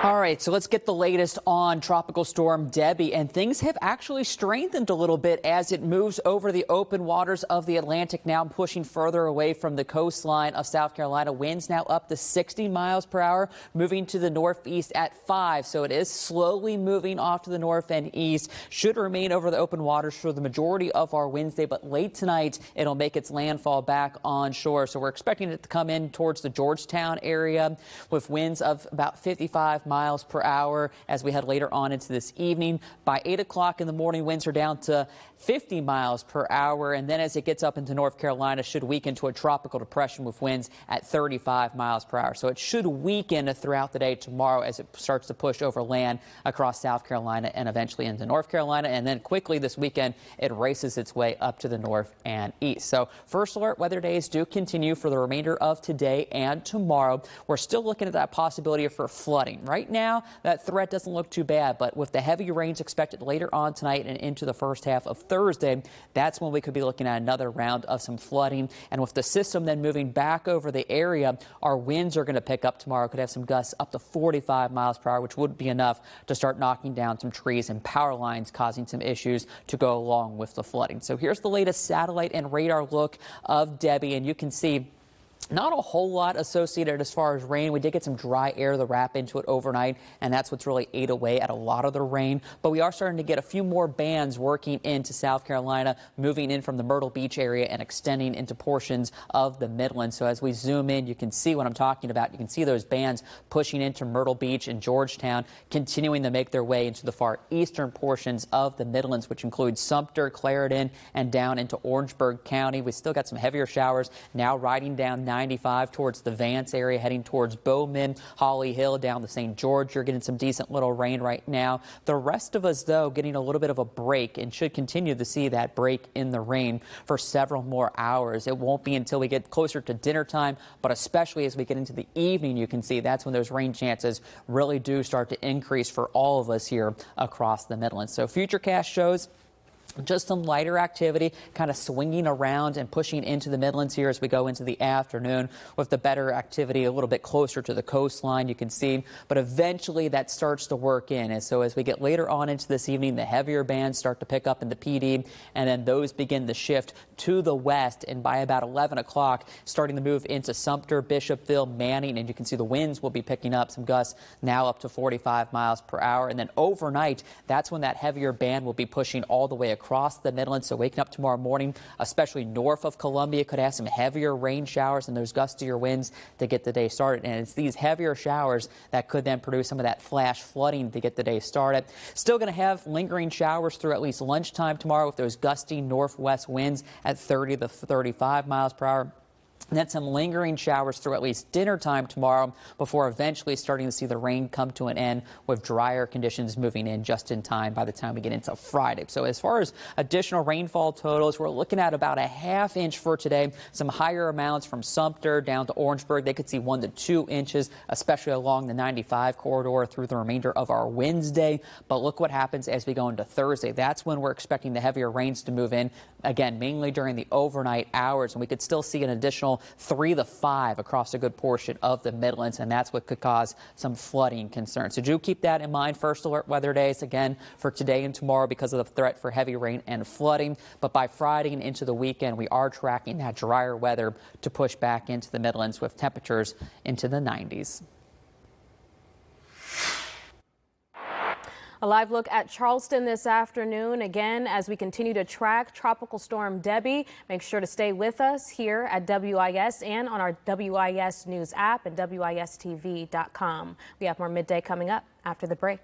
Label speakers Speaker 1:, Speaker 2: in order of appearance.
Speaker 1: All right, so let's get the latest on Tropical Storm Debby, and things have actually strengthened a little bit as it moves over the open waters of the Atlantic, now pushing further away from the coastline of South Carolina. Winds now up to 60 miles per hour, moving to the northeast at 5, so it is slowly moving off to the north and east. Should remain over the open waters for the majority of our Wednesday, but late tonight it'll make its landfall back on shore. So we're expecting it to come in towards the Georgetown area with winds of about 55 miles per hour as we head later on into this evening. By 8 o'clock in the morning, winds are down to 50 miles per hour, and then as it gets up into North Carolina, should weaken to a tropical depression with winds at 35 miles per hour. So it should weaken throughout the day tomorrow as it starts to push over land across South Carolina and eventually into North Carolina, and then quickly this weekend it races its way up to the north and east. So first alert weather days do continue for the remainder of today and tomorrow. We're still looking at that possibility for flooding. Right now, that threat doesn't look too bad, but with the heavy rains expected later on tonight and into the first half of Thursday, that's when we could be looking at another round of some flooding. And with the system then moving back over the area, our winds are going to pick up tomorrow. Could have some gusts up to 45 miles per hour, which would be enough to start knocking down some trees and power lines, causing some issues to go along with the flooding. So here's the latest satellite and radar look of Debby, and you can see not a whole lot associated as far as rain. We did get some dry air to wrap into it overnight, and that's what's really ate away at a lot of the rain. But we are starting to get a few more bands working into South Carolina, moving in from the Myrtle Beach area and extending into portions of the Midlands. So as we zoom in, you can see what I'm talking about. You can see those bands pushing into Myrtle Beach and Georgetown, continuing to make their way into the far eastern portions of the Midlands, which includes Sumter, Clarendon, and down into Orangeburg County. We still got some heavier showers now riding down 95 towards the Vance area, heading towards Bowman, Holly Hill, down to St. George. You're getting some decent little rain right now. The rest of us, though, getting a little bit of a break and should continue to see that break in the rain for several more hours. It won't be until we get closer to dinner time, but especially as we get into the evening, you can see that's when those rain chances really do start to increase for all of us here across the Midlands. So Futurecast shows just some lighter activity kind of swinging around and pushing into the Midlands here as we go into the afternoon, with the better activity a little bit closer to the coastline, you can see. But eventually that starts to work in. And so as we get later on into this evening, the heavier bands start to pick up in the PD, and then those begin to shift to the west. And by about 11 o'clock, starting to move into Sumter, Bishopville, Manning, and you can see the winds will be picking up some gusts now up to 45 miles per hour. And then overnight, that's when that heavier band will be pushing all the way across the Midlands. So waking up tomorrow morning, especially north of Columbia, could have some heavier rain showers and those gustier winds to get the day started. And it's these heavier showers that could then produce some of that flash flooding to get the day started. Still going to have lingering showers through at least lunchtime tomorrow with those gusty northwest winds at 30 to 35 miles per hour. And then some lingering showers through at least dinner time tomorrow before eventually starting to see the rain come to an end, with drier conditions moving in just in time by the time we get into Friday. So as far as additional rainfall totals, we're looking at about a ½ inch for today. Some higher amounts from Sumter down to Orangeburg. They could see 1 to 2 inches, especially along the 95 corridor through the remainder of our Wednesday. But look what happens as we go into Thursday. That's when we're expecting the heavier rains to move in, again, mainly during the overnight hours. And we could still see an additional 3 to 5 across a good portion of the Midlands, and that's what could cause some flooding concerns. So do keep that in mind. First alert weather days again for today and tomorrow because of the threat for heavy rain and flooding. But by Friday and into the weekend, we are tracking that drier weather to push back into the Midlands with temperatures into the 90s.
Speaker 2: A live look at Charleston this afternoon. Again, as we continue to track Tropical Storm Debby, make sure to stay with us here at WIS and on our WIS News app and WISTV.com. We have more midday coming up after the break.